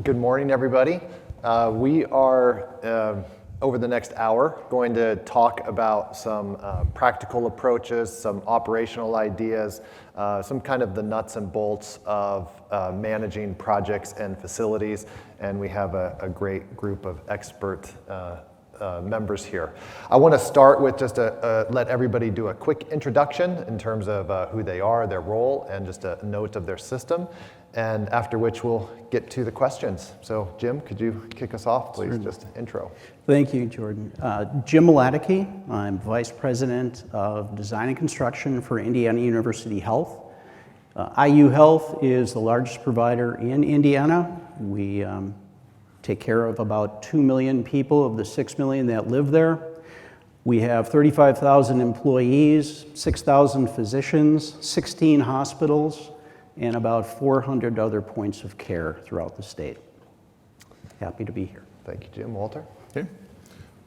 Good morning, everybody. We are, over the next hour, going to talk about some practical approaches, some operational ideas, some kind of the nuts and bolts of managing projects and facilities, and we have a great group of expert members here. I want to start with just let everybody do a quick introduction in terms of who they are, their role, and just a note of their system. And after which we'll get to the questions. So Jim, could you kick us off, please? Sure. Just intro. Thank you, Jordan. Jim Mladucky. I'm Vice President of Design and Construction for Indiana University Health. IU Health is the largest provider in Indiana. We take care of about 2 million people of the 6 million that live there. We have 35,000 employees, 6,000 physicians, 16 hospitals, and about 400 other points of care throughout the state. Happy to be here. Thank you, Jim. Walter? Okay.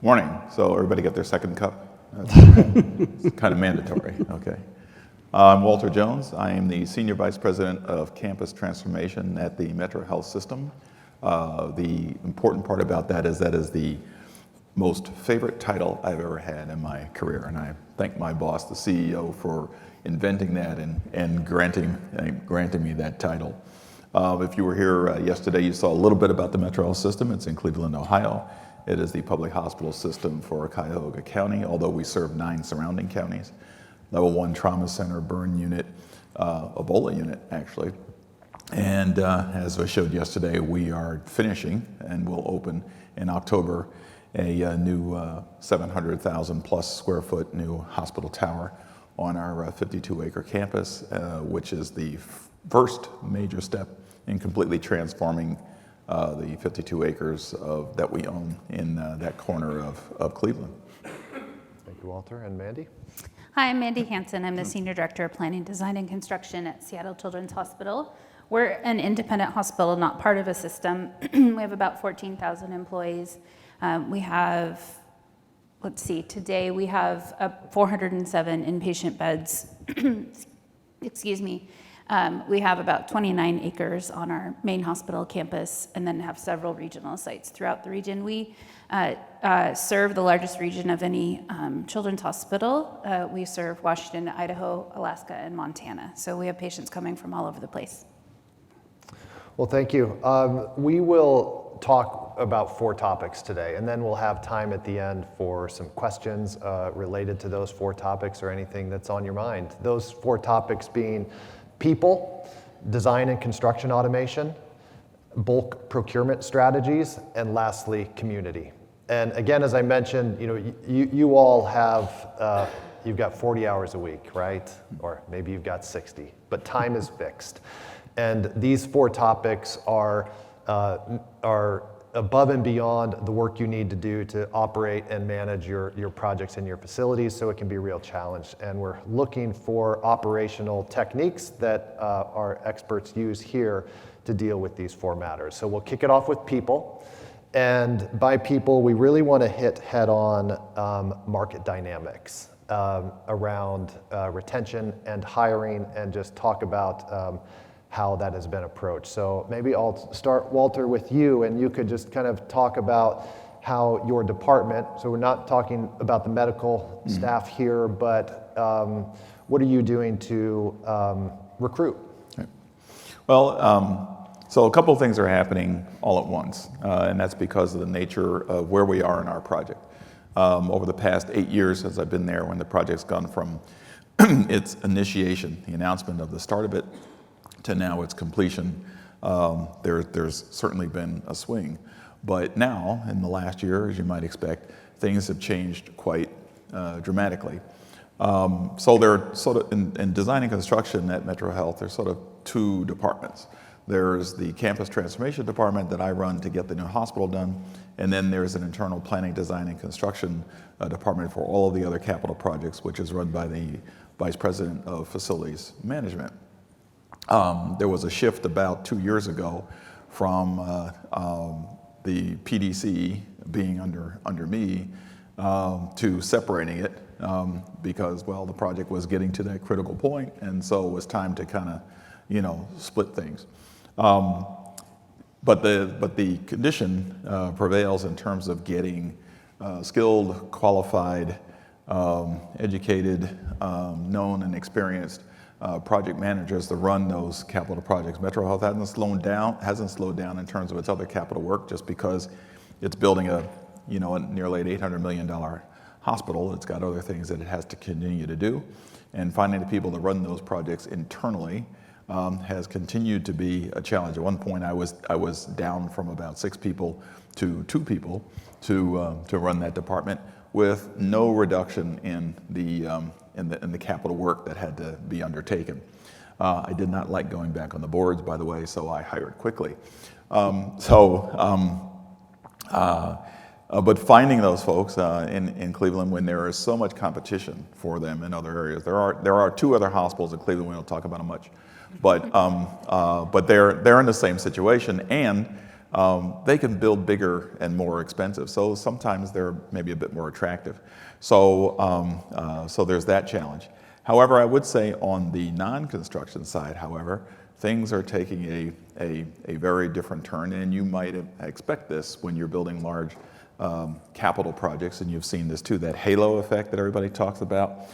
Morning. So everybody get their second cup? It's kind of mandatory. Okay. I'm Walter Jones. I am the Senior Vice President of Campus Transformation at the Metro Health System. The important part about that is the most favorite title I've ever had in my career, and I thank my boss, the CEO, for inventing that and granting me that title. If you were here yesterday, you saw a little bit about the Metro Health System. It's in Cleveland, Ohio. It is the public hospital system for Cuyahoga County, although we serve 9 surrounding counties. Level 1 trauma center, burn unit, Ebola unit, actually. And as I showed yesterday, we are finishing and will open in October a new 700,000 plus square foot new hospital tower on our 52-acre campus, which is the first major step in completely transforming the 52 acres that we own in that corner of Cleveland. Thank you, Walter. And Mandy? Hi, I'm Mandy Hansen. I'm the Senior Director of Planning, Design, and Construction at Seattle Children's Hospital. We're an independent hospital, not part of a system. We have about 14,000 employees. We have today we have 407 inpatient beds. Excuse me. We have about 29 acres on our main hospital campus and then have several regional sites throughout the region. We serve the largest region of any children's hospital. We serve Washington, Idaho, Alaska, and Montana. So we have patients coming from all over the place. Well, thank you. We will talk about 4 topics today, and then we'll have time at the end for some questions related to those 4 topics or anything that's on your mind. Those 4 topics being people, design and construction automation, bulk procurement strategies, and lastly, community. And again, as I mentioned, you all have, you've got 40 hours a week, right? Or maybe you've got 60, but time is fixed. And these 4 topics are above and beyond the work you need to do to operate and manage your projects and your facilities, so it can be a real challenge. And we're looking for operational techniques that our experts use here to deal with these 4 matters. So we'll kick it off with people. And by people, we really want to hit head on market dynamics around retention and hiring, and just talk about how that has been approached. So maybe I'll start, Walter, with you, and you could just kind of talk about how your department, so we're not talking about the medical staff here, but what are you doing to recruit? Okay. Well, so a couple of things are happening all at once, and that's because of the nature of where we are in our project. Over the past 8 years since I've been there, when the project's gone from its initiation, the announcement of the start of it, to now its completion, there's certainly been a swing. But now, in the last year, as you might expect, things have changed quite dramatically. So there are sort of, in design and construction at Metro Health, there's sort of 2 departments. There's the campus transformation department that I run to get the new hospital done, and then there's an internal planning, design, and construction department for all of the other capital projects, which is run by the Vice President of Facilities Management. There was a shift about 2 years ago from the PDC being under me to separating it because, well, the project was getting to that critical point, and so it was time to kind of, split things. But the condition prevails in terms of getting skilled, qualified, educated, known and experienced project managers to run those capital projects. Metro Health hasn't slowed down in terms of its other capital work just because it's building a nearly an $800 million hospital. It's got other things that it has to continue to do. And finding the people to run those projects internally has continued to be a challenge. At one point, I was down from about 6 people to 2 people to run that department, with no reduction in the capital work that had to be undertaken. I did not like going back on the boards, by the way, so I hired quickly. But finding those folks in Cleveland when there is so much competition for them in other areas. There are 2 other hospitals in Cleveland. We don't talk about them much, but they're in the same situation, and they can build bigger and more expensive. So sometimes they're maybe a bit more attractive. So there's that challenge. However, I would say on the non-construction side, however, things are taking a very different turn, and you might expect this when you're building large capital projects, and you've seen this too, that halo effect that everybody talks about,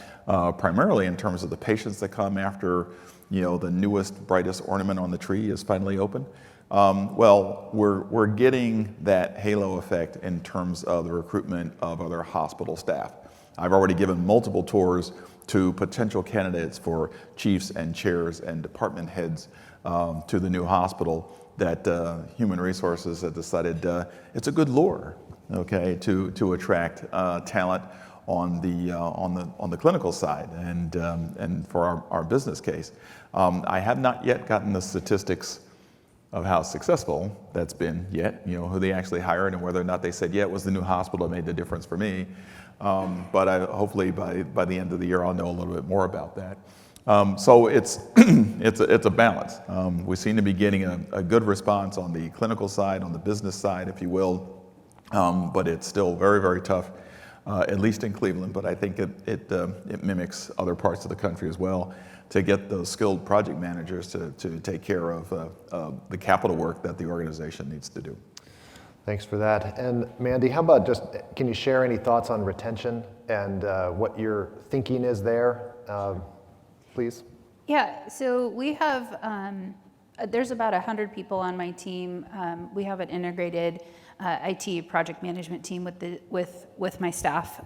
primarily in terms of the patients that come after the newest, brightest ornament on the tree is finally open. Well, we're getting that halo effect in terms of the recruitment of other hospital staff. I've already given multiple tours to potential candidates for chiefs and chairs and department heads to the new hospital that Human Resources has decided it's a good lure, okay, to attract talent on the clinical side and for our business case. I have not yet gotten the statistics of how successful that's been yet, who they actually hired and whether or not they said, yeah, it was the new hospital that made the difference for me. But hopefully by the end of the year, I'll know a little bit more about that. So it's a balance. We seem to be getting a good response on the clinical side, on the business side, if you will, but it's still very, very tough, at least in Cleveland, but I think it mimics other parts of the country as well, to get those skilled project managers to take care of the capital work that the organization needs to do. Thanks for that. And Mandy, how about can you share any thoughts on retention and what your thinking is there, please? Yeah, so we have, there's about 100 people on my team. We have an integrated IT project management team with my staff,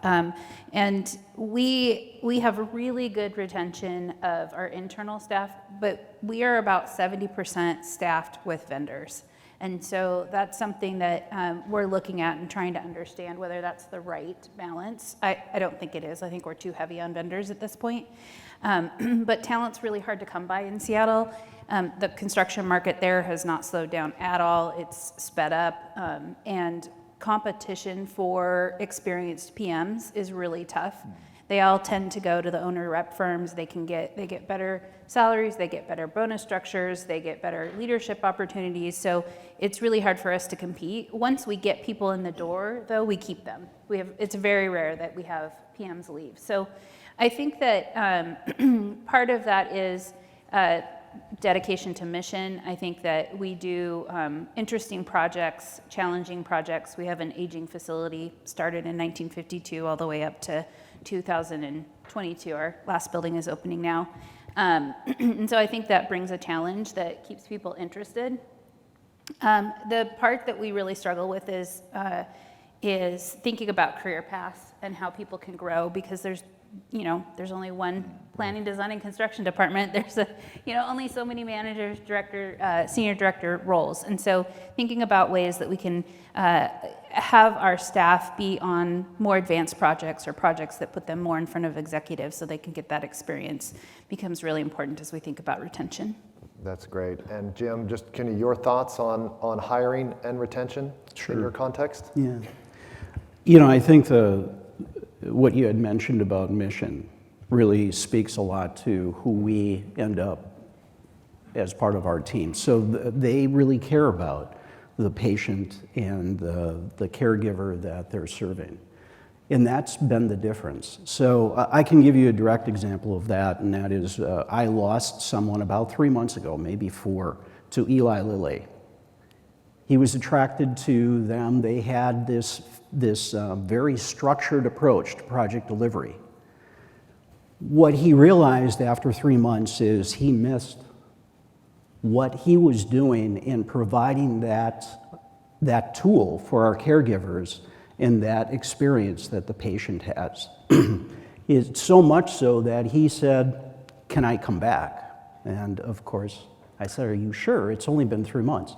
and we have really good retention of our internal staff, but we are about 70% staffed with vendors. And so that's something that we're looking at and trying to understand whether that's the right balance. I don't think it is. I think we're too heavy on vendors at this point. But talent's really hard to come by in Seattle. The construction market there has not slowed down at all. It's sped up, and competition for experienced PMs is really tough. They all tend to go to the owner rep firms. They get better salaries, they get better bonus structures, they get better leadership opportunities. So it's really hard for us to compete. Once we get people in the door, though, we keep them. It's very rare that we have PMs leave. So I think that part of that is dedication to mission. I think that we do interesting projects, challenging projects. We have an aging facility started in 1952 all the way up to 2022. Our last building is opening now. And so I think that brings a challenge that keeps people interested. The part that we really struggle with is thinking about career paths and how people can grow, because there's only one planning, design, and construction department. There's only so many managers, director, senior director roles. And so thinking about ways that we can have our staff be on more advanced projects or projects that put them more in front of executives so they can get that experience becomes really important as we think about retention. That's great. And Jim, just your thoughts on hiring and retention in your context? Yeah. I think what you had mentioned about mission really speaks a lot to who we end up as part of our team. So they really care about the patient and the caregiver that they're serving. And that's been the difference. So I can give you a direct example of that, and that is I lost someone about 3 months ago, maybe 4, to Eli Lilly. He was attracted to them. They had this very structured approach to project delivery. What he realized after 3 months is he missed what he was doing in providing that tool for our caregivers and that experience that the patient has. It's so much so that he said, "Can I come back?" And of course, I said, "Are you sure? It's only been 3 months."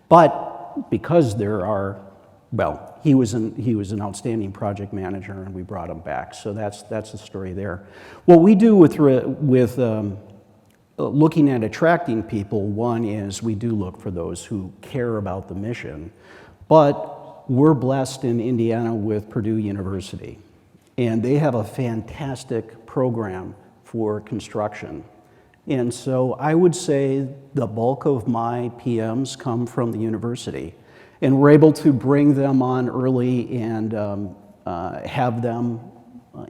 But because he was an outstanding project manager, and we brought him back. So that's the story there. What we do with looking at attracting people, one is we do look for those who care about the mission, but we're blessed in Indiana with Purdue University, and they have a fantastic program for construction. And so I would say the bulk of my PMs come from the university, and we're able to bring them on early and have them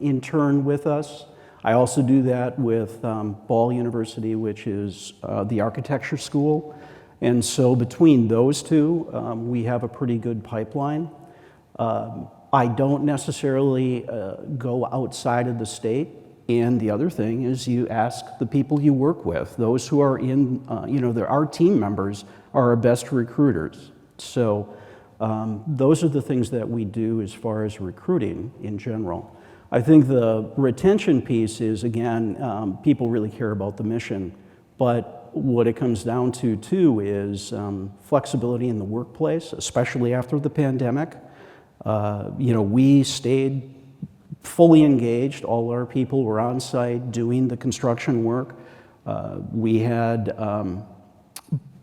intern with us. I also do that with Ball University, which is the architecture school. And so between those two, we have a pretty good pipeline. I don't necessarily go outside of the state. And the other thing is you ask the people you work with. Those who are in, our team members are our best recruiters. So those are the things that we do as far as recruiting in general. I think the retention piece is, again, people really care about the mission, but what it comes down to, too, is flexibility in the workplace, especially after the pandemic. We stayed fully engaged. All our people were on site doing the construction work.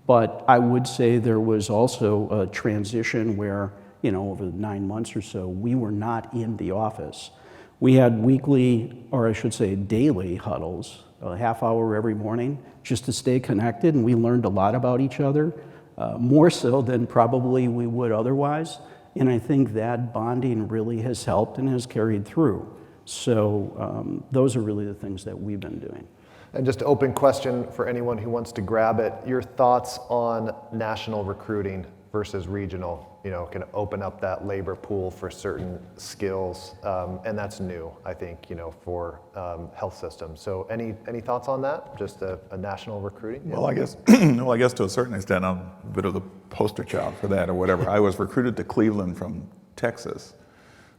But I would say there was also a transition where, over 9 months or so, we were not in the office. We had weekly, or I should say daily huddles, a half hour every morning, just to stay connected, and we learned a lot about each other, more so than probably we would otherwise. And I think that bonding really has helped and has carried through. So those are really the things that we've been doing. And just open question for anyone who wants to grab it, your thoughts on national recruiting versus regional, can open up that labor pool for certain skills, and that's new, I think, for health systems. So any thoughts on that? Just a national recruiting? Well, I guess to a certain extent, I'm a bit of the poster child for that or whatever. I was recruited to Cleveland from Texas.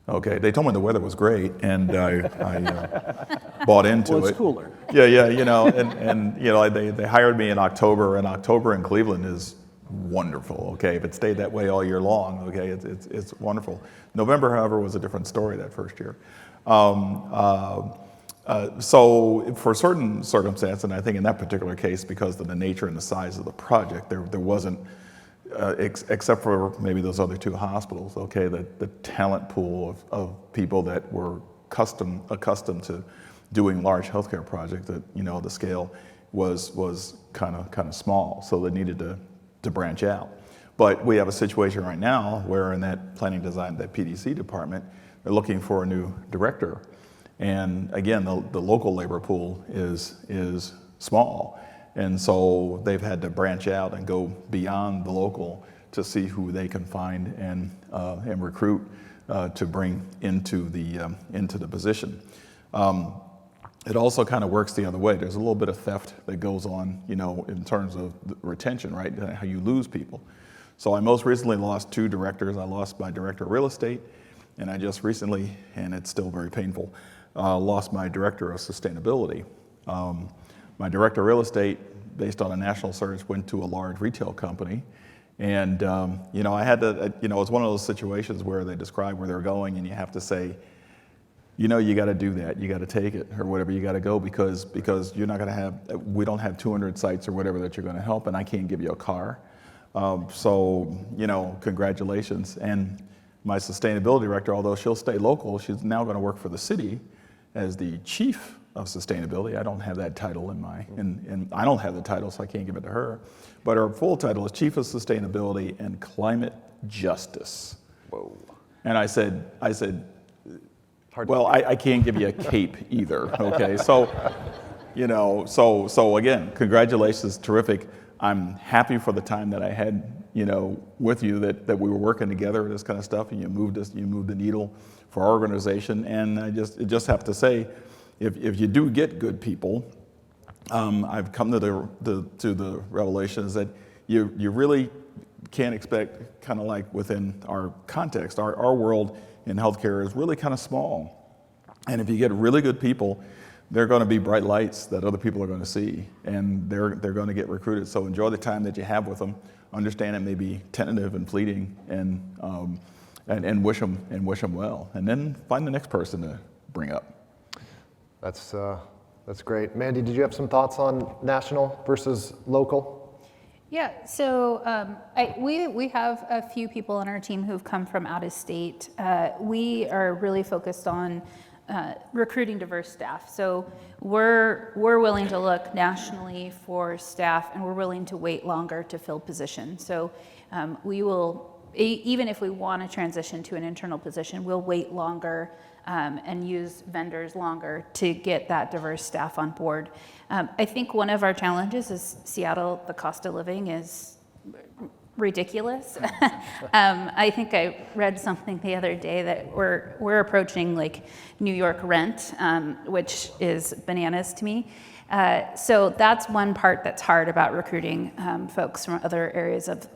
Okay, they told me the weather was great, and I bought into it. Well, it's cooler. Yeah, they hired me in October, and October in Cleveland is wonderful. Okay, if it stayed that way all year long, okay, it's wonderful. November, however, was a different story that first year. So for certain circumstances, and I think in that particular case, because of the nature and the size of the project, there wasn't. Except for maybe those other two hospitals, okay, the talent pool of people that were accustomed to doing large healthcare projects, that the scale was kind of small, so they needed to branch out. But we have a situation right now where in that planning design, that PDC department, they're looking for a new director, and again, the local labor pool is small. And so they've had to branch out and go beyond the local to see who they can find and recruit to bring into the position. It also kind of works the other way. There's a little bit of theft that goes on, in terms of retention, right? How you lose people. So I most recently lost 2 directors. I lost my director of real estate, and I just recently, and it's still very painful, lost my director of sustainability. My director of real estate, based on a national search, went to a large retail company. And, I had to, it was one of those situations where they describe where they're going, and you have to say, you got to do that. You got to take it or whatever. You got to go because you're not going to we don't have 200 sites or whatever that you're going to help, and I can't give you a car. So, congratulations. And my sustainability director, although she'll stay local, she's now going to work for the city as the chief of sustainability. I don't have that title and I don't have the title, so I can't give it to her. But her full title is Chief of Sustainability and Climate Justice. Whoa. And I said, well, I can't give you a cape either. Okay, so, so again, congratulations, terrific. I'm happy for the time that I had with you that we were working together, this kind of stuff, and you moved the needle for our organization. And I just have to say, if you do get good people, I've come to the revelation is that you really can't expect, kind of like within our context, our world in healthcare is really kind of small. And if you get really good people, they're going to be bright lights that other people are going to see, and they're going to get recruited. So enjoy the time that you have with them. Understand it may be tentative and fleeting, and wish them well, and then find the next person to bring up. That's great. Mandy, did you have some thoughts on national versus local? Yeah, so we have a few people on our team who've come from out of state. We are really focused on recruiting diverse staff. So we're willing to look nationally for staff, and we're willing to wait longer to fill positions. So we will, even if we want to transition to an internal position, we'll wait longer and use vendors longer to get that diverse staff on board. I think one of our challenges is Seattle, the cost of living is ridiculous. I think I read something the other day that we're approaching like New York rent, which is bananas to me. So that's one part that's hard about recruiting folks from other areas of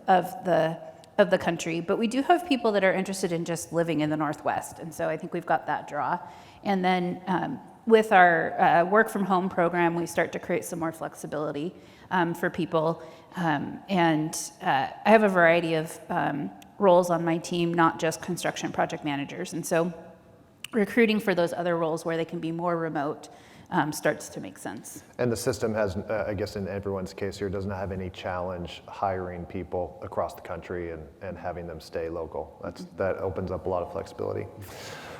the country. But we do have people that are interested in just living in the Northwest, and so I think we've got that draw. And then with our work from home program, we start to create some more flexibility for people. And I have a variety of roles on my team, not just construction project managers. And so recruiting for those other roles where they can be more remote starts to make sense. And the system has, I guess in everyone's case here, doesn't have any challenge hiring people across the country and having them stay local. That opens up a lot of flexibility.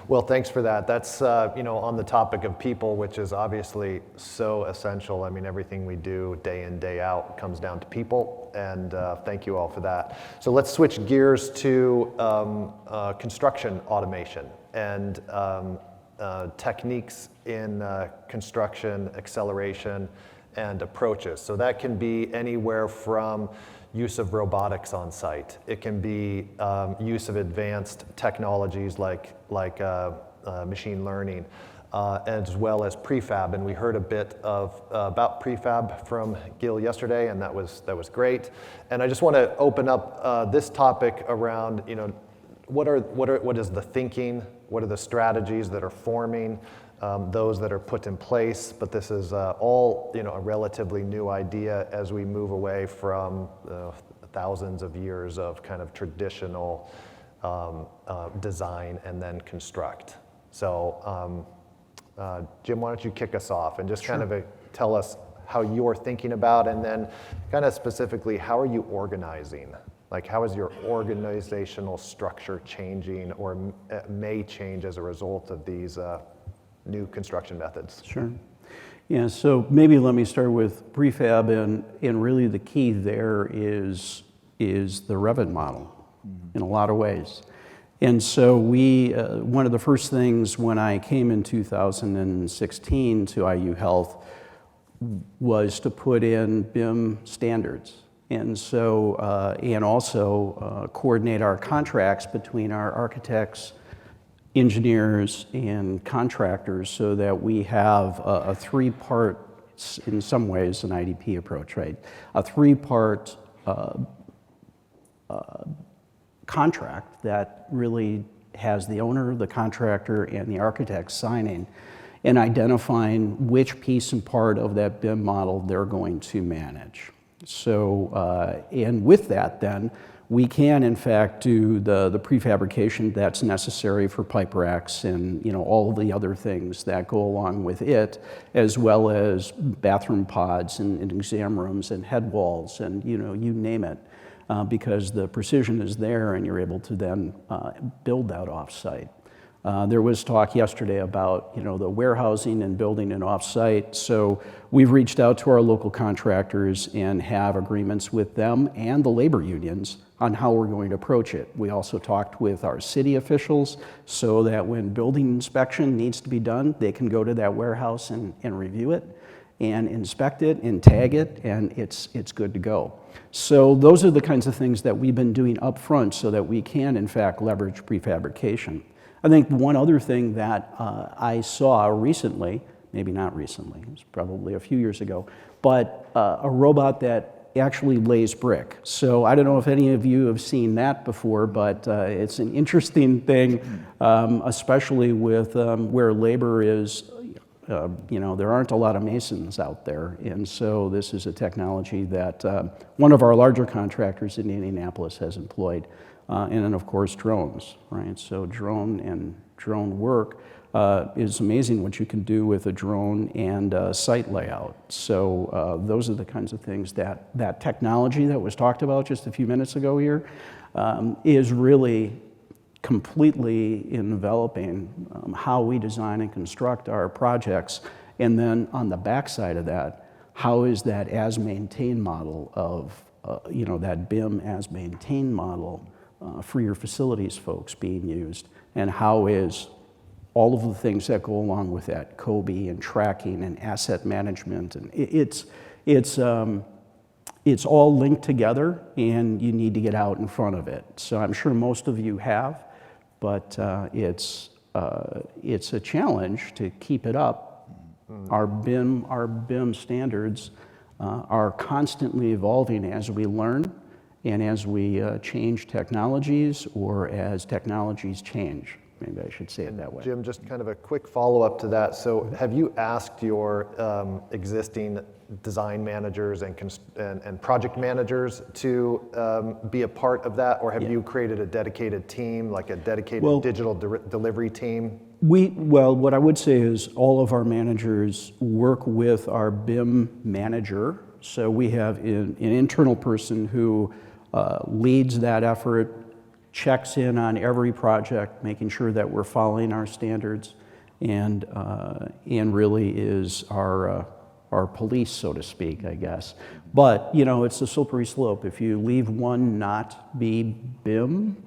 Well, thanks for that. That's, on the topic of people, which is obviously so essential. I mean, everything we do day in, day out comes down to people, and thank you all for that. So let's switch gears to construction automation and techniques in construction, acceleration, and approaches. So that can be anywhere from use of robotics on site. It can be use of advanced technologies like machine learning, as well as prefab. And we heard a bit about prefab from Gil yesterday, and that was great. And I just want to open up this topic around, what is the thinking? What are the strategies that are forming? Those that are put in place, but this is all a relatively new idea as we move away from thousands of years of kind of traditional design and then construct. So Jim, why don't you kick us off and just kind of tell us how you're thinking about, and then kind of specifically, how are you organizing? Like, how is your organizational structure changing or may change as a result of these new construction methods? Sure. Yeah, so maybe let me start with prefab, and really the key there is the Revit model in a lot of ways. And so one of the first things when I came in 2016 to IU Health was to put in BIM standards. And so, and also coordinate our contracts between our architects, engineers, and contractors so that we have a three-part, in some ways, an IDP approach, right? A three-part contract that really has the owner, the contractor, and the architect signing and identifying which piece and part of that BIM model they're going to manage. So, and with that then, we can in fact do the prefabrication that's necessary for pipe racks and all the other things that go along with it, as well as bathroom pods and exam rooms and head walls and you name it, because the precision is there and you're able to then build that off-site. There was talk yesterday about the warehousing and building it off-site. So we've reached out to our local contractors and have agreements with them and the labor unions on how we're going to approach it. We also talked with our city officials so that when building inspection needs to be done, they can go to that warehouse and review it. and inspect it and tag it, and it's good to go. So those are the kinds of things that we've been doing up front so that we can, in fact, leverage prefabrication. I think one other thing that I saw recently, maybe not recently, it was probably a few years ago, but a robot that actually lays brick. So I don't know if any of you have seen that before, but it's an interesting thing, especially with where labor is. There aren't a lot of masons out there, and so this is a technology that one of our larger contractors in Indianapolis has employed, and then of course drones, right? So drone work is amazing what you can do with a drone and site layout. So those are the kinds of things that technology that was talked about just a few minutes ago here is really completely enveloping how we design and construct our projects. And then on the backside of that, how is that as maintained model of, that BIM as maintained model for your facilities folks being used? And how is all of the things that go along with that, COBE and tracking and asset management, and it's all linked together, and you need to get out in front of it. So I'm sure most of you have, but it's a challenge to keep it up. Our BIM standards are constantly evolving as we learn and as we change technologies or as technologies change. Maybe I should say it that way. Jim, just kind of a quick follow-up to that. So have you asked your existing design managers and project managers to be a part of that? Or have you created a dedicated team, like a dedicated digital delivery team? What I would say is all of our managers work with our BIM manager. So we have an internal person who leads that effort, checks in on every project, making sure that we're following our standards, and really is our police, so to speak, I guess. But it's a slippery slope. If you leave one not be BIM,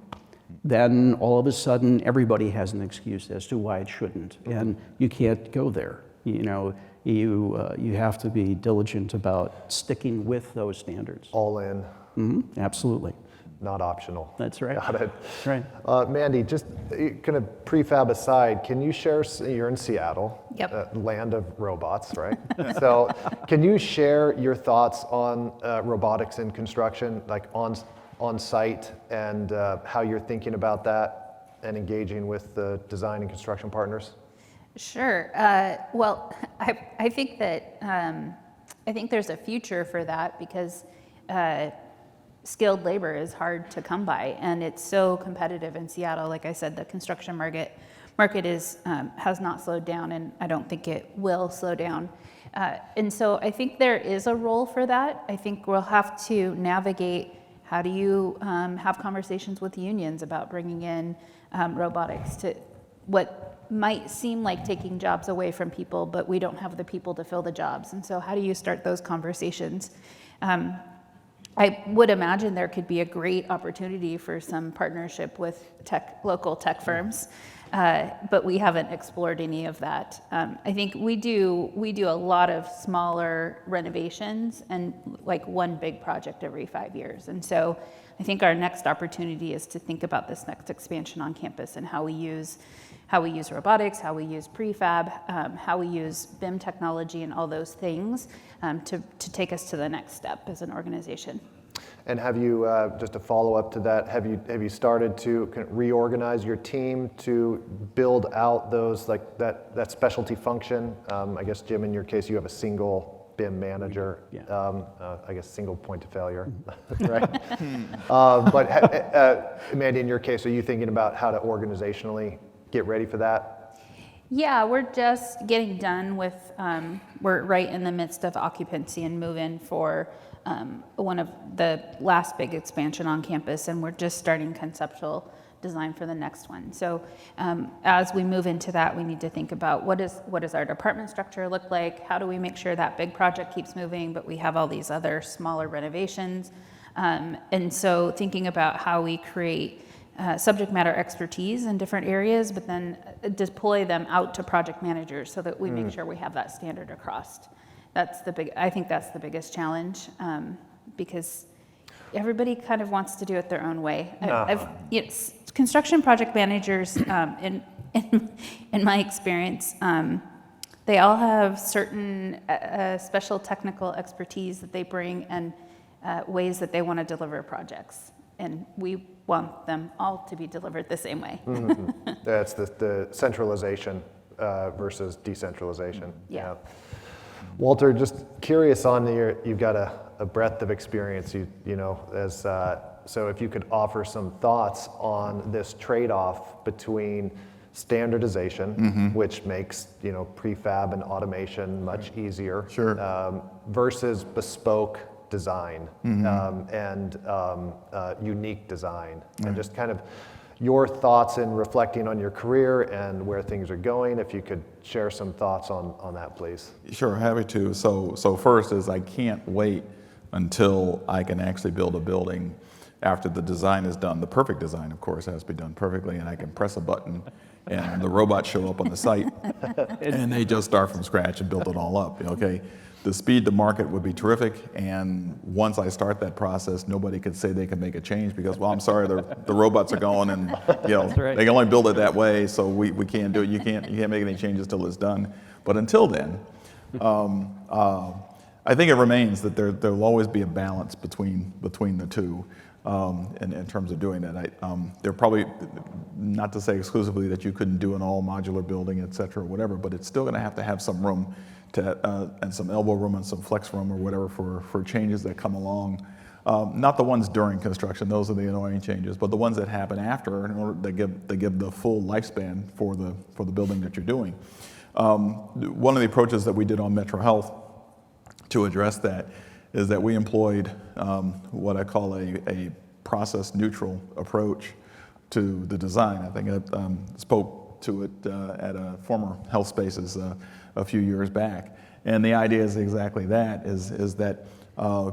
then all of a sudden everybody has an excuse as to why it shouldn't, and you can't go there. You have to be diligent about sticking with those standards. All in. Mm-hmm. Absolutely. Not optional. That's right. Got it. That's right. Mandy, just kind of prefab aside, can you share, you're in Seattle, Yep. Land of robots, right? So can you share your thoughts on robotics in construction, like on site, and how you're thinking about that and engaging with the design and construction partners? Sure. Well, I think that I think there's a future for that because skilled labor is hard to come by, and it's so competitive in Seattle. Like I said, the construction market is has not slowed down, and I don't think it will slow down. And so I think there is a role for that. I think we'll have to navigate how do you have conversations with unions about bringing in robotics to what might seem like taking jobs away from people, but we don't have the people to fill the jobs. And so how do you start those conversations? I would imagine there could be a great opportunity for some partnership with local tech firms, but we haven't explored any of that. I think we do a lot of smaller renovations and like one big project every 5 years. And so I think our next opportunity is to think about this next expansion on campus and how we use robotics, how we use prefab, how we use BIM technology and all those things to take us to the next step as an organization. And have you, just a follow-up to that, have you started to kind of reorganize your team to build out those, like that specialty function? I guess, Jim, in your case, you have a single BIM manager, I guess single point of failure, right? But Mandy, in your case, are you thinking about how to organizationally get ready for that? Yeah, we're just getting done with, we're right in the midst of occupancy and move-in for one of the last big expansion on campus, and we're just starting conceptual design for the next one. So as we move into that, we need to think about what does our department structure look like? How do we make sure that big project keeps moving, but we have all these other smaller renovations? And so thinking about how we create subject matter expertise in different areas, but then deploy them out to project managers so that we make sure we have that standard across. I think that's the biggest challenge, because everybody kind of wants to do it their own way. It's construction project managers, in my experience, they all have certain special technical expertise that they bring and ways that they want to deliver projects. And we want them all to be delivered the same way. That's the centralization versus decentralization. Yeah. Walter, just curious on you've got a breadth of experience, so if you could offer some thoughts on this trade-off between standardization, which makes prefab and automation much easier, versus bespoke design and unique design, and just kind of your thoughts in reflecting on your career and where things are going. If you could share some thoughts on that, please. Sure, happy to. So first is I can't wait until I can actually build a building after the design is done. The perfect design, of course, has to be done perfectly, and I can press a button and the robots show up on the site and they just start from scratch and build it all up, okay? The speed to market would be terrific, and once I start that process, nobody could say they can make a change because, well, I'm sorry, the robots are going, and right. they can only build it that way, so we can't do it. You can't make any changes till it's done. But until then, I think it remains that there'll always be a balance between the two in terms of doing that. They're probably, not to say exclusively that you couldn't do an all modular building, et cetera, or whatever, but it's still going to have some room and some elbow room and some flex room or whatever for changes that come along. Not the ones during construction; those are the annoying changes, but the ones that happen after, in order to give the full lifespan for the building that you're doing. One of the approaches that we did on Metro Health to address that is that we employed what I call a process neutral approach to the design. I think I spoke to it at a former Healthspaces a few years back. And the idea is exactly that, is that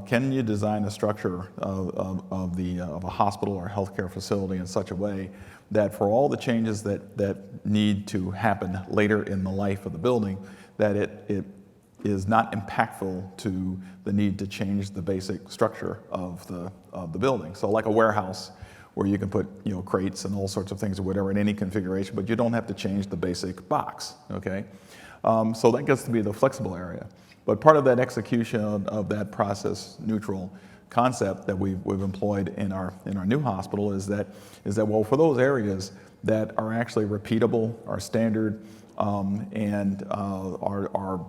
can you design a structure of a hospital or healthcare facility in such a way that for all the changes that need to happen later in the life of the building, that it is not impactful to the need to change the basic structure of the building. So like a warehouse where you can put crates and all sorts of things or whatever in any configuration, but you don't have to change the basic box, okay? So that gets to be the flexible area. But part of that execution of that process neutral concept that we've employed in our new hospital is that well, for those areas that are actually repeatable, are standard, and are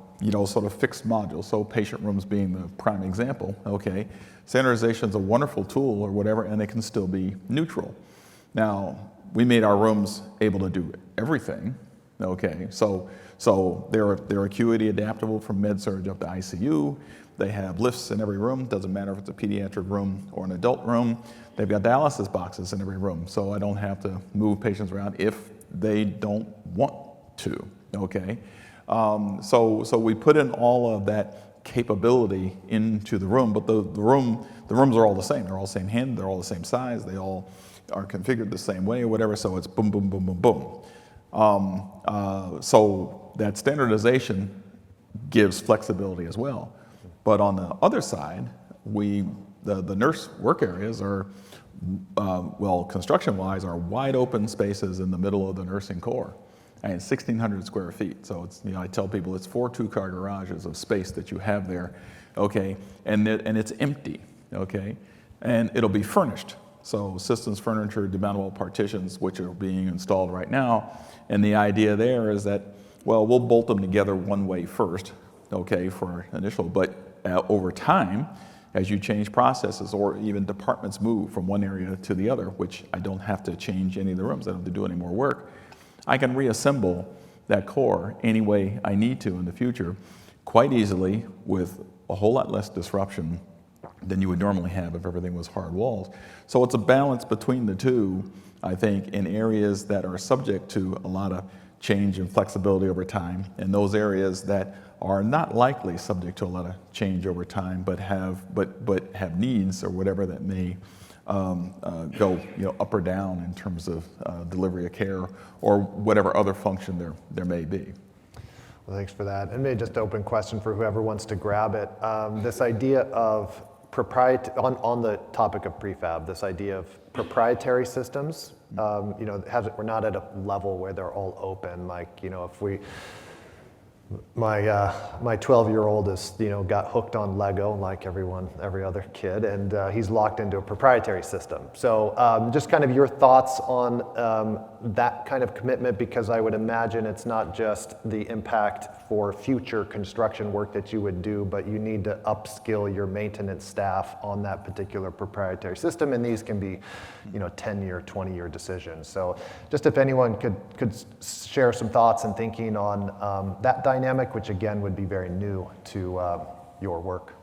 sort of fixed modules, so patient rooms being the prime example, okay? Standardization is a wonderful tool or whatever, and it can still be neutral. Now, we made our rooms able to do everything, okay? So they're acuity adaptable from med-surg up to ICU. They have lifts in every room. Doesn't matter if it's a pediatric room or an adult room. They've got dialysis boxes in every room, so I don't have to move patients around if they don't want to, okay? So we put in all of that capability into the room, but the rooms are all the same. They're all the same hand, they're all the same size, they all are configured the same way or whatever, so it's boom, boom, boom, boom, boom. So that standardization gives flexibility as well. But on the other side, the nurse work areas are, construction-wise, are wide open spaces in the middle of the nursing core. And 1,600 square feet. So it's, I tell people it's 4 two-car garages of space that you have there, okay? And it's empty, okay? And it'll be furnished. So systems, furniture, demountable partitions, which are being installed right now. And the idea there is that, well, we'll bolt them together one way first, okay, for initial, but over time, as you change processes or even departments move from one area to the other, which I don't have to change any of the rooms, I don't have to do any more work, I can reassemble that core any way I need to in the future quite easily with a whole lot less disruption than you would normally have if everything was hard walls. So it's a balance between the two, I think, in areas that are subject to a lot of change and flexibility over time, and those areas that are not likely subject to a lot of change over time, but have needs or whatever that may go up or down in terms of delivery of care or whatever other function there may be. Well, thanks for that. And maybe just an open question for whoever wants to grab it. This idea of on the topic of prefab, this idea of proprietary systems, we're not at a level where they're all open. Like, if my 12-year-old is, got hooked on Lego like every other kid, and he's locked into a proprietary system. So just kind of your thoughts on that kind of commitment, because I would imagine it's not just the impact for future construction work that you would do, but you need to upskill your maintenance staff on that particular proprietary system, and these can be 10-year, 20-year decisions. So just if anyone could share some thoughts and thinking on that dynamic, which again would be very new to your work.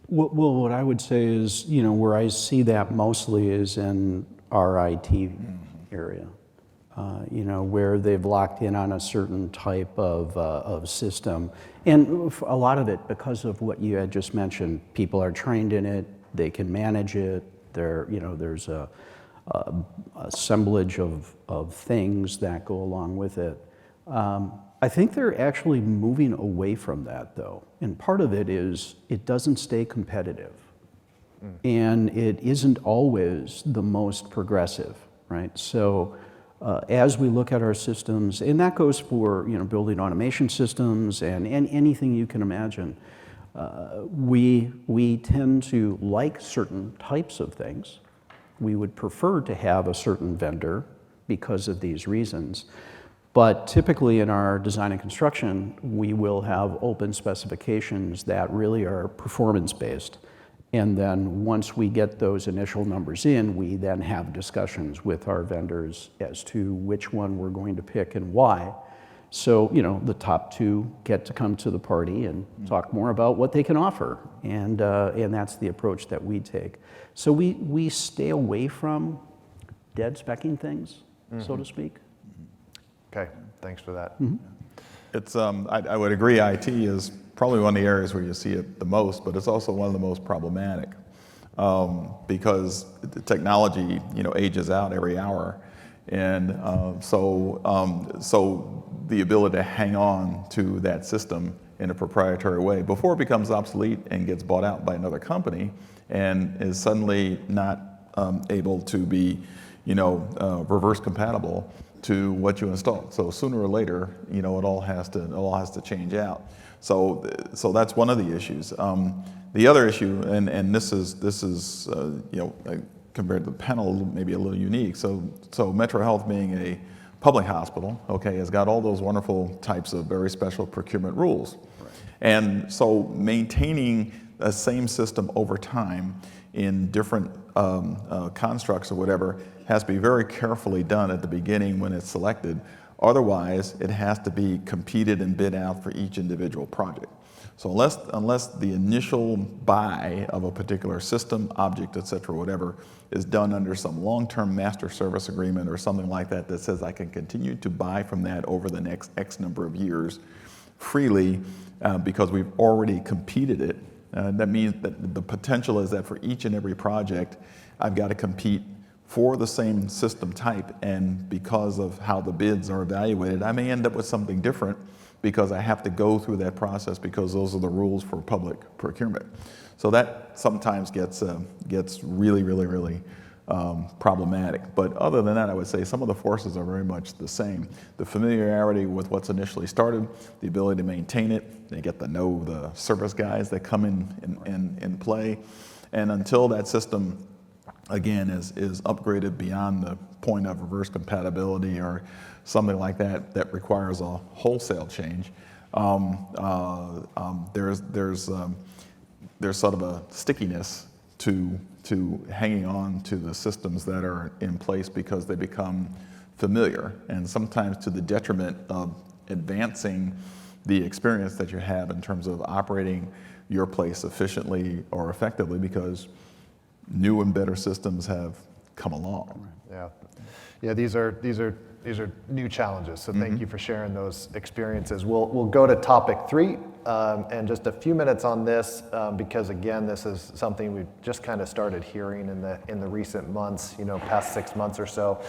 Well, what I would say is, where I see that mostly is in our IT area, where they've locked in on a certain type of system. And a lot of it, because of what you had just mentioned, people are trained in it, they can manage it, there's a assemblage of things that go along with it. I think they're actually moving away from that, though. And part of it is it doesn't stay competitive. And it isn't always the most progressive, right? So as we look at our systems, and that goes for building automation systems and anything you can imagine, we tend to like certain types of things. We would prefer to have a certain vendor because of these reasons. But typically in our design and construction, we will have open specifications that really are performance-based. And then once we get those initial numbers in, we then have discussions with our vendors as to which one we're going to pick and why. So, the top two get to come to the party and talk more about what they can offer. And that's the approach that we take. So we stay away from dead specking things, so to speak. Okay, thanks for that. It's, I would agree, IT is probably one of the areas where you see it the most, but it's also one of the most problematic because the technology, ages out every hour. And so the ability to hang on to that system in a proprietary way before it becomes obsolete and gets bought out by another company and is suddenly not able to be, reverse compatible to what you installed. So sooner or later, it all has to change out. So that's one of the issues. The other issue, and this is compared to the panel, maybe a little unique. So Metro Health, being a public hospital, has got all those wonderful types of very special procurement rules. Right. And so maintaining the same system over time in different constructs or whatever has to be very carefully done at the beginning when it's selected. Otherwise, it has to be competed and bid out for each individual project. So unless the initial buy of a particular system, object, et cetera, whatever, is done under some long-term master service agreement or something like that that says I can continue to buy from that over the next X number of years freely because we've already competed it, that means that the potential is that for each and every project, I've got to compete for the same system type, and because of how the bids are evaluated, I may end up with something different because I have to go through that process because those are the rules for public procurement. So that sometimes gets really, really, really problematic. But other than that, I would say some of the forces are very much the same. The familiarity with what's initially started, the ability to maintain it, they get to know the service guys that come in play, and until that system again is upgraded beyond the point of reverse compatibility or something like that that requires a wholesale change, there's sort of a stickiness to hanging on to the systems that are in place because they become familiar, and sometimes to the detriment of advancing the experience that you have in terms of operating your place efficiently or effectively because new and better systems have come along. Yeah. These are new challenges. So thank you for sharing those experiences. We'll go to topic 3 and just a few minutes on this because again, this is something we've just kind of started hearing in the recent months, past 6 months or so.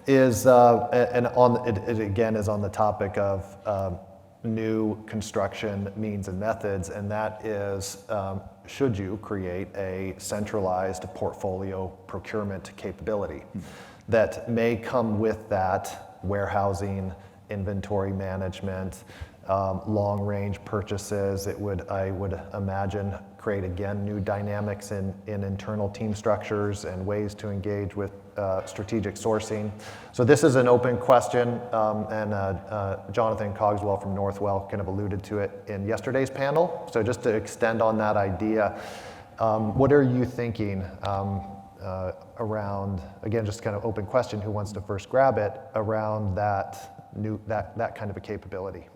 Is and on it again is on the topic of new construction means and methods, and that is, should you create a centralized portfolio procurement capability that may come with that warehousing, inventory management, long-range purchases. It would, I would imagine, create again new dynamics in internal team structures and ways to engage with strategic sourcing. So this is an open question, and Jonathan Cogswell from Northwell kind of alluded to it in yesterday's panel. So just to extend on that idea, what are you thinking around, again, just kind of open question, who wants to first grab it, around that new, that kind of a capability?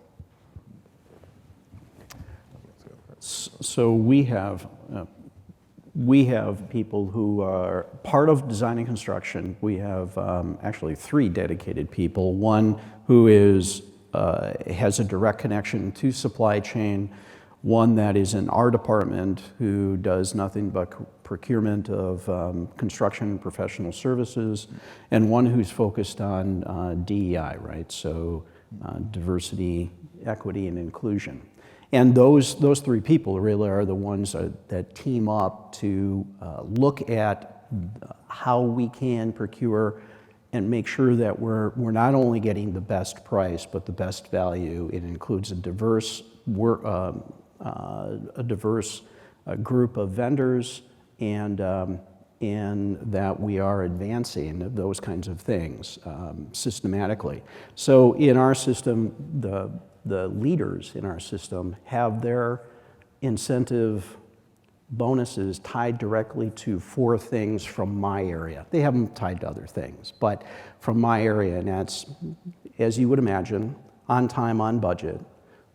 So we have people who are part of design and construction. We have actually 3 dedicated people. One who is has a direct connection to supply chain. One that is in our department who does nothing but procurement of construction and professional services, and one who's focused on DEI, right? So diversity, equity, and inclusion. And those 3 people really are the ones that team up to look at how we can procure and make sure that we're not only getting the best price, but the best value. It includes a diverse group of vendors, and that we are advancing those kinds of things systematically. So in our system, the leaders in our system have their incentive bonuses tied directly to 4 things from my area. They have them tied to other things, but from my area, and that's, as you would imagine, on time, on budget,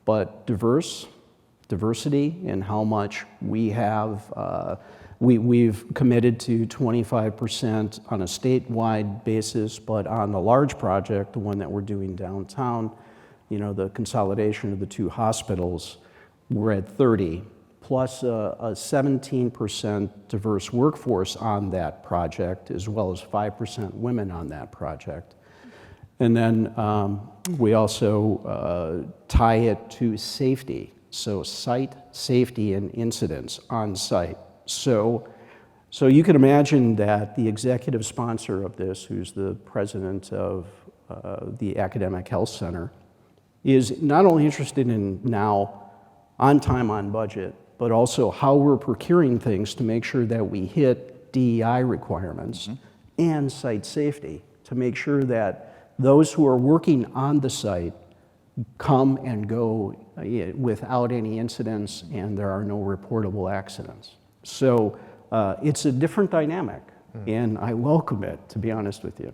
but diversity in how much we have. We've committed to 25% on a statewide basis, but on the large project, the one that we're doing downtown, you know, the consolidation of the 2 hospitals, we're at 30, plus a 17% diverse workforce on that project, as well as 5% women on that project. And then we also tie it to safety, so site safety and incidents on site. So you can imagine that the executive sponsor of this, who's the president of the Academic Health Center, is not only interested in now on time, on budget, but also how we're procuring things to make sure that we hit DEI requirements and site safety, to make sure that those who are working on the site come and go without any incidents and there are no reportable accidents. So it's a different dynamic, and I welcome it, to be honest with you.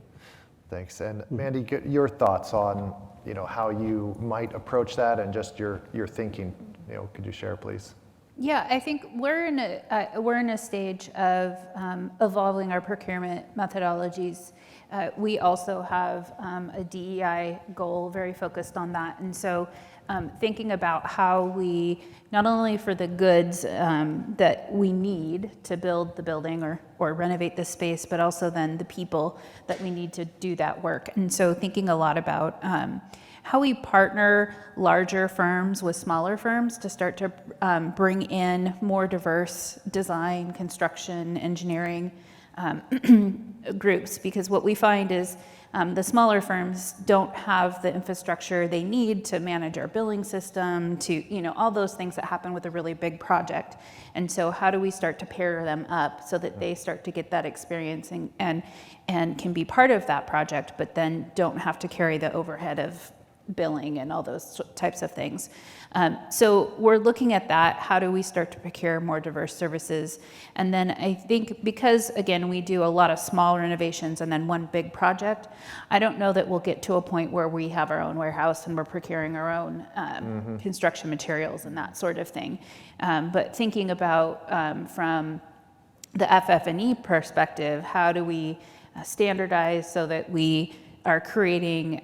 Thanks. And Mandy, your thoughts on, you know, how you might approach that, and just your thinking, you know, could you share, please? Yeah, I think we're in a stage of evolving our procurement methodologies. We also have a DEI goal very focused on that, and so thinking about how we, not only for the goods that we need to build the building or renovate the space, but also then the people that we need to do that work. And so thinking a lot about how we partner larger firms with smaller firms to start to bring in more diverse design, construction, engineering groups, because what we find is the smaller firms don't have the infrastructure they need to manage our billing system, to, you know, all those things that happen with a really big project. And so how do we start to pair them up so that they start to get that experience and can be part of that project, but then don't have to carry the overhead of billing and all those types of things. So we're looking at that. How do we start to procure more diverse services? And then I think, because again, we do a lot of small renovations and then one big project, I don't know that we'll get to a point where we have our own warehouse and we're procuring our own construction materials and that sort of thing. But thinking about from the FF&E perspective, how do we standardize so that we are creating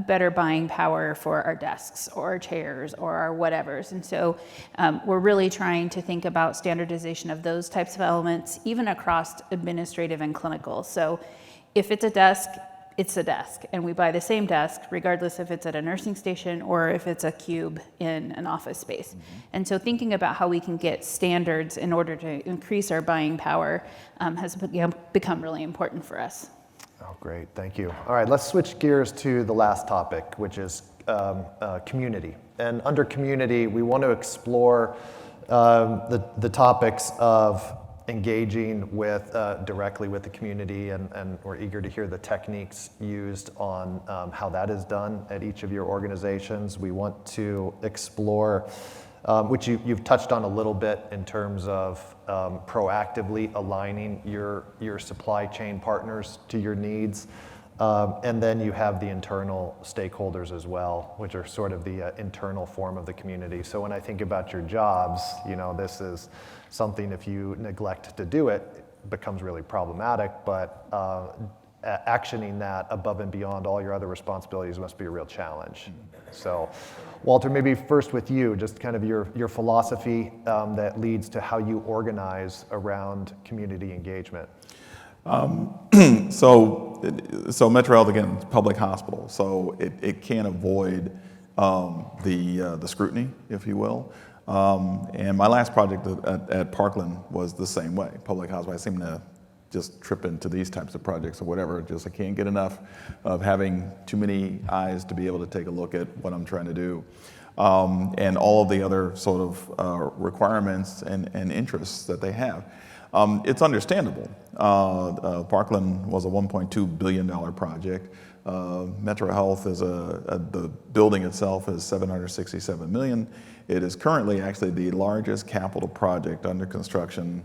better buying power for our desks or our chairs or our whatevers. And so we're really trying to think about standardization of those types of elements, even across administrative and clinical. So if it's a desk, it's a desk, and we buy the same desk regardless if it's at a nursing station or if it's a cube in an office space. And so thinking about how we can get standards in order to increase our buying power has become really important for us. Oh, great, thank you. All right, let's switch gears to the last topic, which is community. And under community, we want to explore the topics of engaging with directly with the community, and we're eager to hear the techniques used on how that is done at each of your organizations. We want to explore, which you've touched on a little bit in terms of proactively aligning your supply chain partners to your needs. And then you have the internal stakeholders as well, which are sort of the internal form of the community. So when I think about your jobs, this is something, if you neglect to do it, it becomes really problematic, but actioning that above and beyond all your other responsibilities must be a real challenge. So Walter, maybe first with you, just kind of your philosophy that leads to how you organize around community engagement. So Metro Health, again, is a public hospital, so it can't avoid the scrutiny, if you will. And my last project at Parkland was the same way, public hospital. I seem to just trip into these types of projects or whatever, just I can't get enough of having too many eyes to be able to take a look at what I'm trying to do. And all of the other sort of requirements and interests that they have. It's understandable. Parkland was a $1.2 billion project. Metro Health is the building itself is $767 million. It is currently actually the largest capital project under construction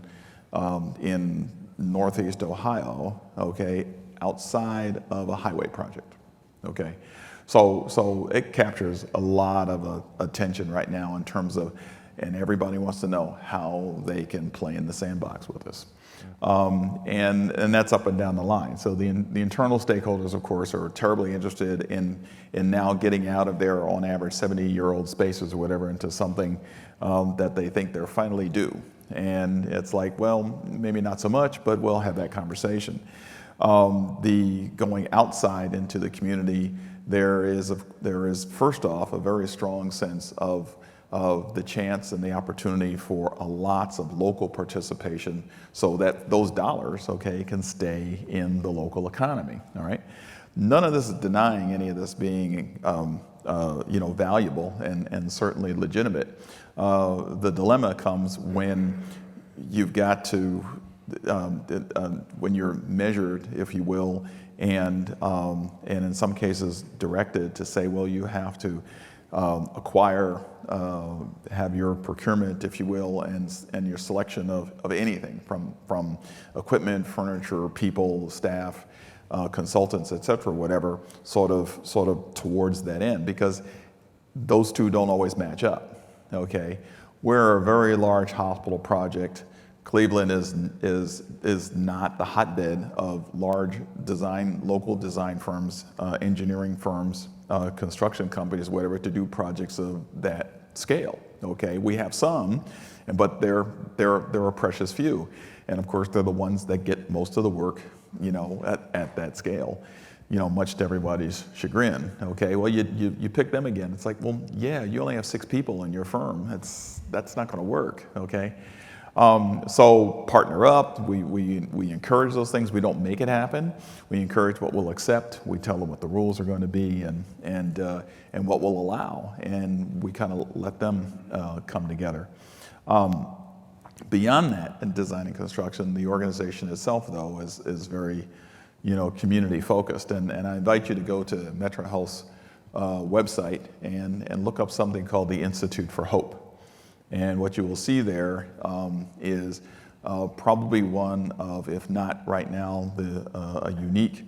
in Northeast Ohio, okay, outside of a highway project, okay? So it captures a lot of attention right now in terms of, and everybody wants to know how they can play in the sandbox with us. And that's up and down the line. So the internal stakeholders, of course, are terribly interested in now getting out of their, on average, 70-year-old spaces or whatever into something that they think they're finally due. And it's like, well, maybe not so much, but we'll have that conversation. The going outside into the community, there is first off a very strong sense of the chance and the opportunity for lots of local participation so that those dollars, okay, can stay in the local economy, all right? None of this is denying any of this being, valuable and certainly legitimate. The dilemma comes when you've got to, when you're measured, if you will, and in some cases directed to say, well, you have to acquire, have your procurement, if you will, and your selection of anything from equipment, furniture, people, staff, consultants, et cetera, whatever, sort of towards that end, because those two don't always match up. Okay, we're a very large hospital project. Cleveland is not the hotbed of large local design firms, engineering firms, construction companies, whatever, to do projects of that scale. Okay, we have some, but they're a precious few, and of course they're the ones that get most of the work, at that scale. Much to everybody's chagrin. Okay, well, you pick them again. It's like, well, yeah, you only have 6 people in your firm. That's not going to work. Okay, so partner up. We encourage those things. We don't make it happen. We encourage what we'll accept. We tell them what the rules are going to be and what we'll allow, and we kind of let them come together. Beyond that, in design and construction, the organization itself, though, is very community focused, and I invite you to go to Metro Health's website and look up something called the Institute for Hope. And what you will see there is probably one of, if not right now, a unique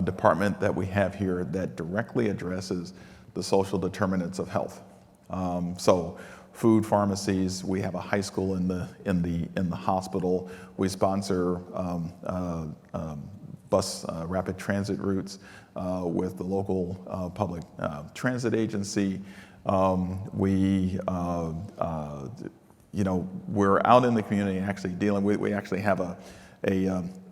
department that we have here that directly addresses the social determinants of health. So food pharmacies, we have a high school in the hospital. We sponsor bus rapid transit routes with the local public transit agency. We're out in the community actually dealing with, we actually have a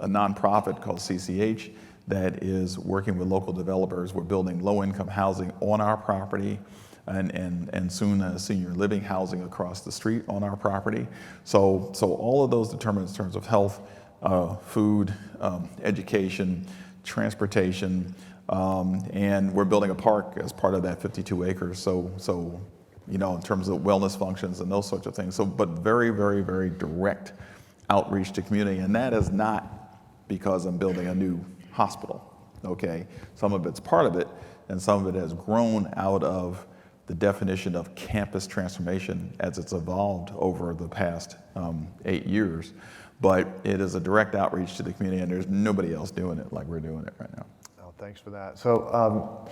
nonprofit called CCH that is working with local developers. We're building low-income housing on our property, and soon senior living housing across the street on our property. So all of those determinants in terms of health, food, education, transportation, and we're building a park as part of that 52 acres. So in terms of wellness functions and those sorts of things. So, but very, very, very direct outreach to community, and that is not because I'm building a new hospital. Okay, some of it's part of it, and some of it has grown out of the definition of campus transformation as it's evolved over the past 8 years. But it is a direct outreach to the community, and there's nobody else doing it like we're doing it right now. Oh, thanks for that. So,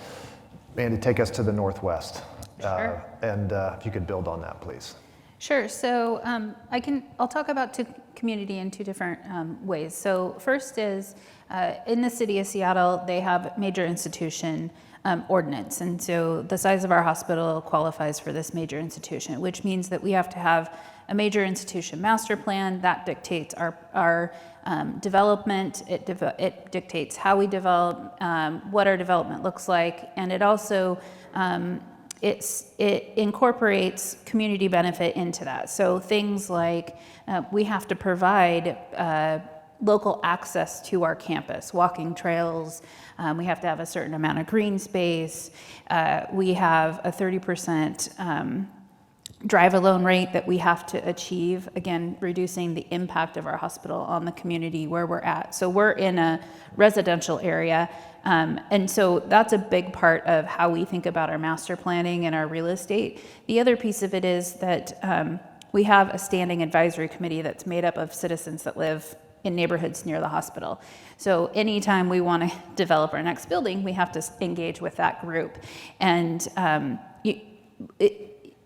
Mandy, take us to the Northwest. Sure. And if you could build on that, please. Sure. So I'll talk about community in two different ways. So first is in the city of Seattle, they have major institution ordinance. And so the size of our hospital qualifies for this major institution, which means that we have to have a major institution master plan that dictates our development. It dictates how we develop, what our development looks like, and it also it incorporates community benefit into that. So things like we have to provide local access to our campus, walking trails. We have to have a certain amount of green space. We have a 30% drive alone rate that we have to achieve, again, reducing the impact of our hospital on the community where we're at. So we're in a residential area, and so that's a big part of how we think about our master planning and our real estate. The other piece of it is that we have a standing advisory committee that's made up of citizens that live in neighborhoods near the hospital. So anytime we want to develop our next building, we have to engage with that group. And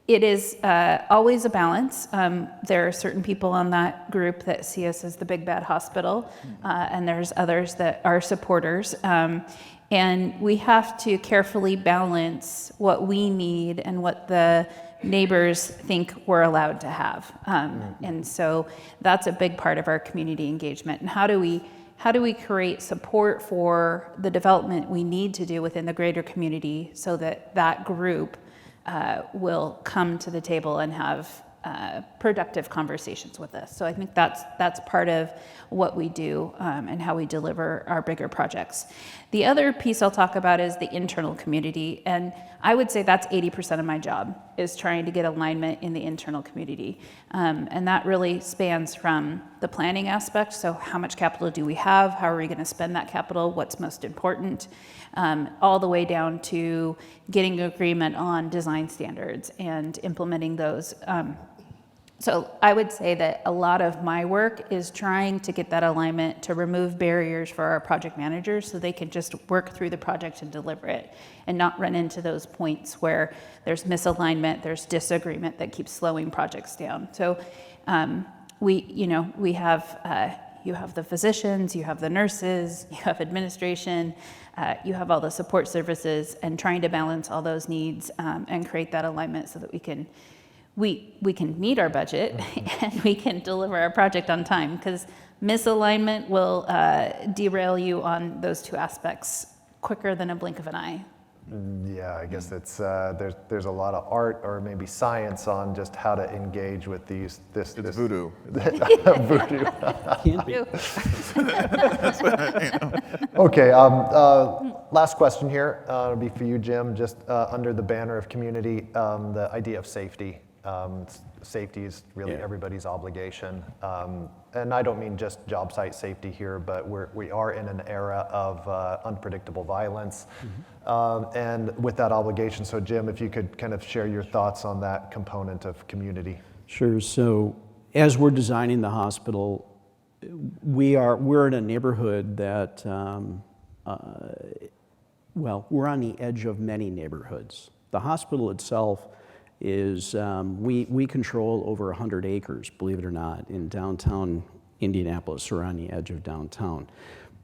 it is always a balance. There are certain people on that group that see us as the big bad hospital, and there's others that are supporters. And we have to carefully balance what we need and what the neighbors think we're allowed to have. And so that's a big part of our community engagement. And how do we create support for the development we need to do within the greater community so that that group will come to the table and have productive conversations with us. So I think that's part of what we do and how we deliver our bigger projects. The other piece I'll talk about is the internal community, and I would say that's 80% of my job, is trying to get alignment in the internal community. And that really spans from the planning aspect, so how much capital do we have, how are we going to spend that capital, what's most important, all the way down to getting agreement on design standards and implementing those. So I would say that a lot of my work is trying to get that alignment to remove barriers for our project managers so they can just work through the project and deliver it and not run into those points where there's misalignment, there's disagreement that keeps slowing projects down. So we have, you have the physicians, you have the nurses, you have administration, you have all the support services, and trying to balance all those needs and create that alignment so that we can meet our budget and we can deliver our project on time, because misalignment will derail you on those two aspects quicker than a blink of an eye. Yeah, I guess it's there's a lot of art or maybe science on just how to engage with this Voodoo. voodoo. Can't be. Okay, last question here. It'll be for you, Jim. Just under the banner of community, the idea of safety. Safety is really everybody's obligation. And I don't mean just job site safety here, but we are in an era of unpredictable violence. And with that obligation, so Jim, if you could kind of share your thoughts on that component of community. Sure. So as we're designing the hospital, we're in a neighborhood that, we're on the edge of many neighborhoods. The hospital itself is, we control over 100 acres, believe it or not, in downtown Indianapolis, or on the edge of downtown.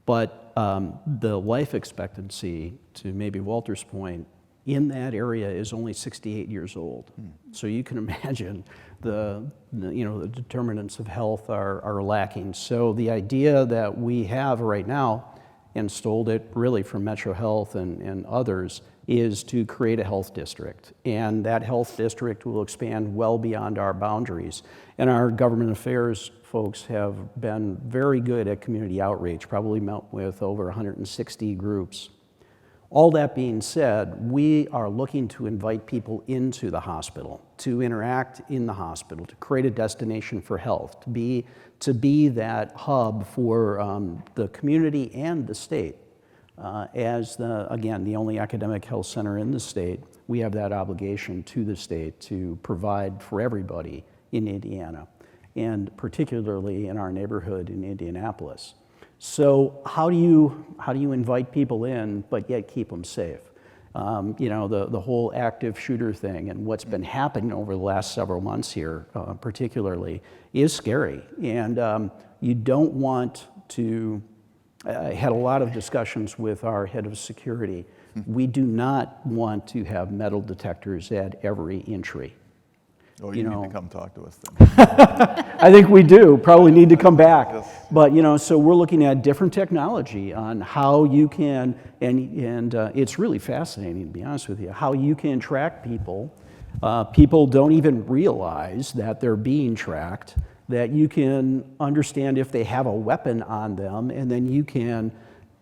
But the life expectancy, to maybe Walter's point, in that area is only 68 years old. So you can imagine the determinants of health are lacking. So the idea that we have right now, and stole it really from Metro Health and others, is to create a health district. And that health district will expand well beyond our boundaries. And our government affairs folks have been very good at community outreach, probably met with over 160 groups. All that being said, we are looking to invite people into the hospital, to interact in the hospital, to create a destination for health, to be that hub for the community and the state. As, again, the only academic health center in the state, we have that obligation to the state to provide for everybody in Indiana, and particularly in our neighborhood in Indianapolis. So how do you invite people in but yet keep them safe? You know, the whole active shooter thing and what's been happening over the last several months here particularly is scary. And you don't want to, I had a lot of discussions with our head of security. We do not want to have metal detectors at every entry. Oh, you you know. need to come talk to us then. I think we do, probably need to come back. But, you know, so we're looking at different technology on how you can, and it's really fascinating, to be honest with you, how you can track people. People don't even realize that they're being tracked, that you can understand if they have a weapon on them, and then you can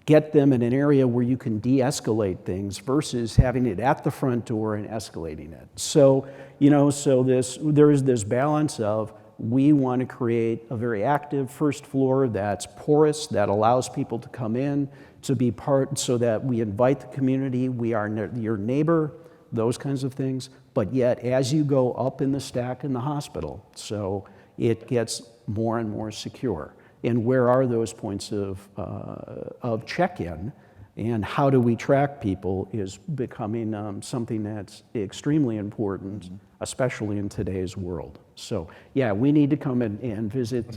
get them in an area where you can de-escalate things versus having it at the front door and escalating it. So, you know, so there is this balance of we want to create a very active first floor that's porous, that allows people to come in, to be part, so that we invite the community, we are your neighbor, those kinds of things, but yet as you go up in the stack in the hospital, so it gets more and more secure. And where are those points of check-in, and how do we track people is becoming something that's extremely important, especially in today's world. So yeah, we need to come and visit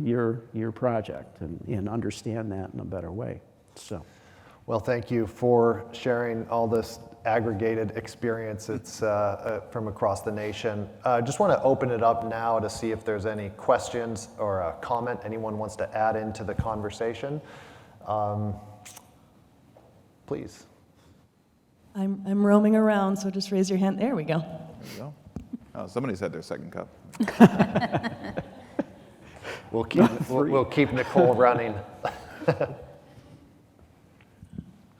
your project and understand that in a better way. So. Well, thank you for sharing all this aggregated experience. It's from across the nation. Just want to open it up now to see if there's any questions or a comment anyone wants to add into the conversation. Please. I'm roaming around, so just raise your hand. There we go. There you go. Oh, somebody's had their second cup. We'll keep Nicole running.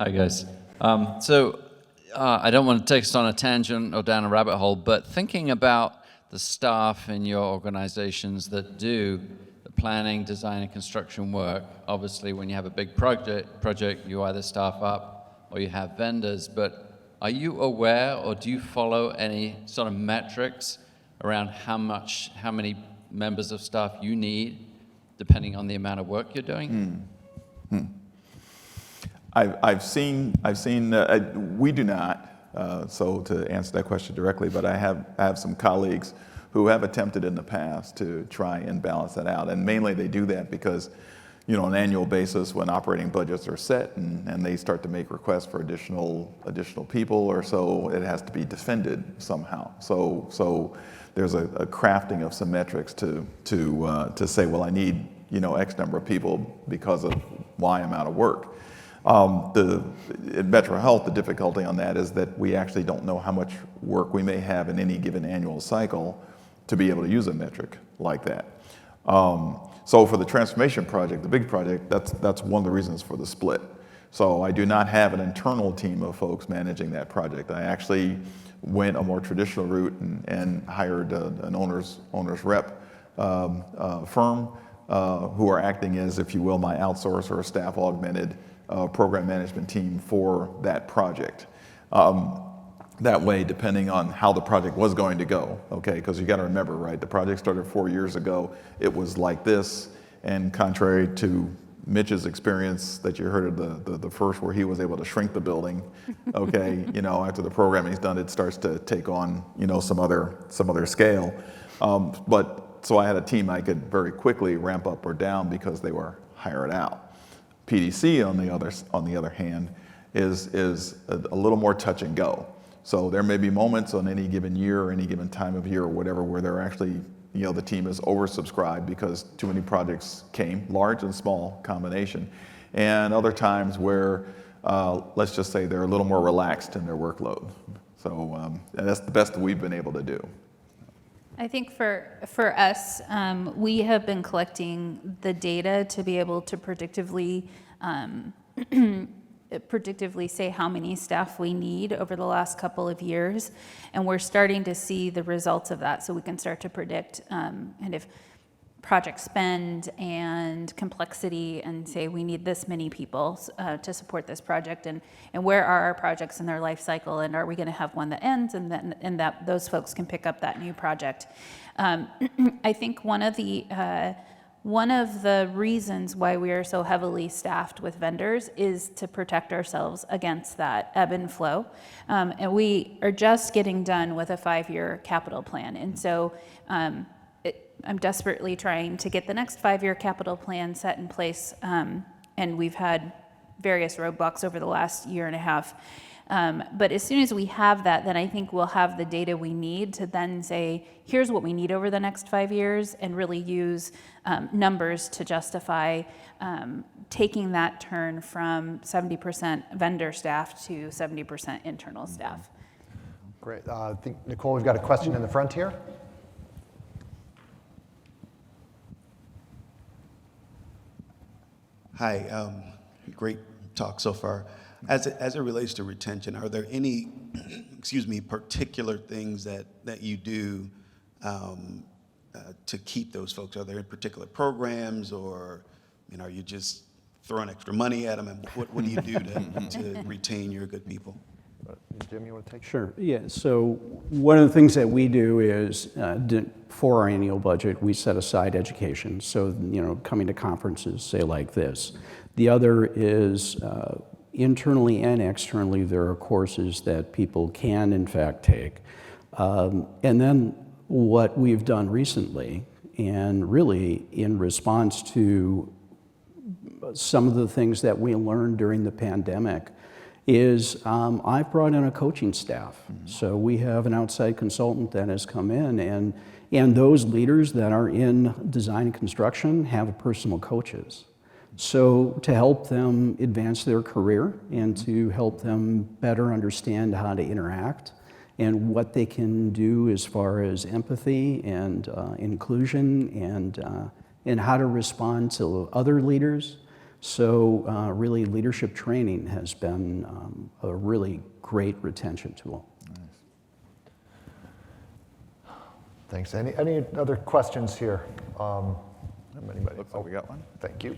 Hi, guys. I don't want to take us on a tangent or down a rabbit hole, but thinking about the staff in your organizations that do the planning, design, and construction work, obviously when you have a big project, you either staff up or you have vendors, but are you aware or do you follow any sort of metrics around how many members of staff you need depending on the amount of work you're doing? I've seen. We do not. So to answer that question directly, but I have some colleagues who have attempted in the past to try and balance that out, and mainly they do that because, you know, on an annual basis, when operating budgets are set and they start to make requests for additional people or so, it has to be defended somehow. So there's a crafting of some metrics to say, well, I need, you know, X number of people because of Y amount of work. At Metro Health, the difficulty on that is that we actually don't know how much work we may have in any given annual cycle to be able to use a metric like that. So for the transformation project, the big project, that's one of the reasons for the split. So I do not have an internal team of folks managing that project. I actually went a more traditional route and hired an owner's rep firm who are acting as, if you will, my outsource or staff augmented program management team for that project. That way, depending on how the project was going to go, okay, because you got to remember, right, the project started 4 years ago, it was like this, and contrary to Mitch's experience that you heard of the first where he was able to shrink the building, okay, you know, after the programming's done, it starts to take on, you know, some other scale. But so I had a team I could very quickly ramp up or down because they were hired out. PDC, on the other hand, is a little more touch and go. So there may be moments on any given year or any given time of year or whatever where they're actually, you know, the team is oversubscribed because too many projects came, large and small combination. and other times where, let's just say they're a little more relaxed in their workload. So and that's the best that we've been able to do. I think for us, we have been collecting the data to be able to predictively say how many staff we need over the last couple of years, and we're starting to see the results of that, so we can start to predict kind of project spend and complexity and say we need this many people to support this project, and where are our projects in their life cycle, and are we going to have one that ends and that those folks can pick up that new project. I think one of the reasons why we are so heavily staffed with vendors is to protect ourselves against that ebb and flow. And we are just getting done with a 5-year capital plan. And so I'm desperately trying to get the next 5-year capital plan set in place. And we've had various roadblocks over the last year and a half. But as soon as we have that, then I think we'll have the data we need to then say, here's what we need over the next 5 years, and really use numbers to justify taking that turn from 70% vendor staff to 70% internal staff. Great. I think, Nicole, we've got a question in the front here. Hi, great talk so far. As it relates to retention, are there any, particular things that you do to keep those folks? Are there particular programs, or are you just throwing extra money at them? And what do you do to retain your good people? Jim, you want to take? Sure. Yeah. So one of the things that we do is for our annual budget, we set aside education. So coming to conferences, say like this. The other is internally and externally, there are courses that people can in fact take. And then what we've done recently, and really in response to some of the things that we learned during the pandemic, is I've brought in a coaching staff. So we have an outside consultant that has come in, and those leaders that are in design and construction have personal coaches. So to help them advance their career and to help them better understand how to interact and what they can do as far as empathy and inclusion and how to respond to other leaders. So really leadership training has been a really great retention tool. Nice. Thanks. Any other questions here? Anybody? Looks like we got one. Thank you.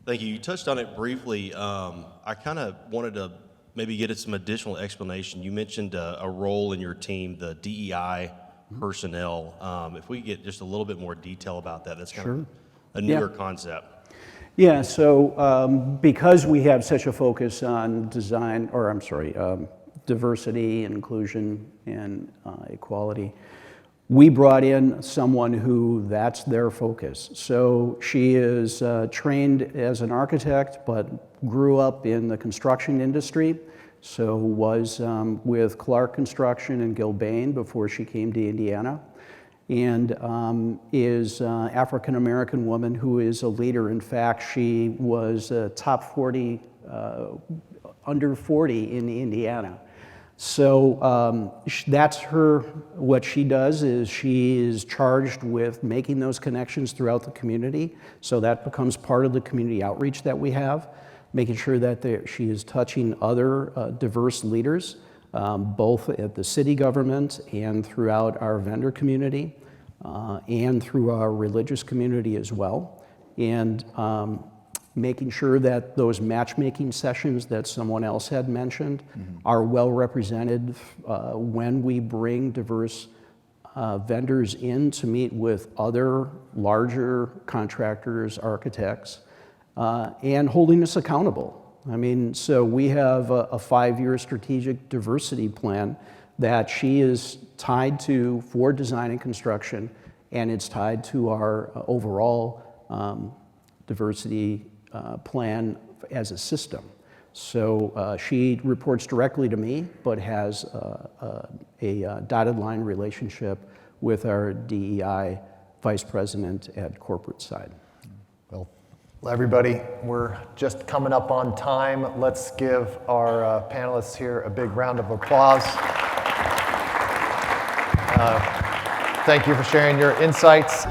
Thank you. You touched on it briefly. I kind of wanted to maybe get some additional explanation. You mentioned a role in your team, the DEI personnel. If we could get just a little bit more detail about that, that's kind of a newer concept. Yeah, so because we have such a focus on diversity, inclusion, and equality, we brought in someone who that's their focus. So she is trained as an architect, but grew up in the construction industry. So was with Clark Construction and Gilbane before she came to Indiana, and is an African-American woman who is a leader. In fact, she was top 40, under 40 in Indiana. So that's what she does is she is charged with making those connections throughout the community. So that becomes part of the community outreach that we have, making sure that she is touching other diverse leaders, both at the city government and throughout our vendor community, and through our religious community as well. And making sure that those matchmaking sessions that someone else had mentioned are well represented when we bring diverse vendors in to meet with other larger contractors, architects, and holding us accountable. I mean, so we have a 5-year strategic diversity plan that she is tied to for design and construction, and it's tied to our overall diversity plan as a system. So she reports directly to me, but has a dotted line relationship with our DEI vice president at corporate side. Well, everybody, we're just coming up on time. Let's give our panelists here a big round of applause. Thank you for sharing your insights.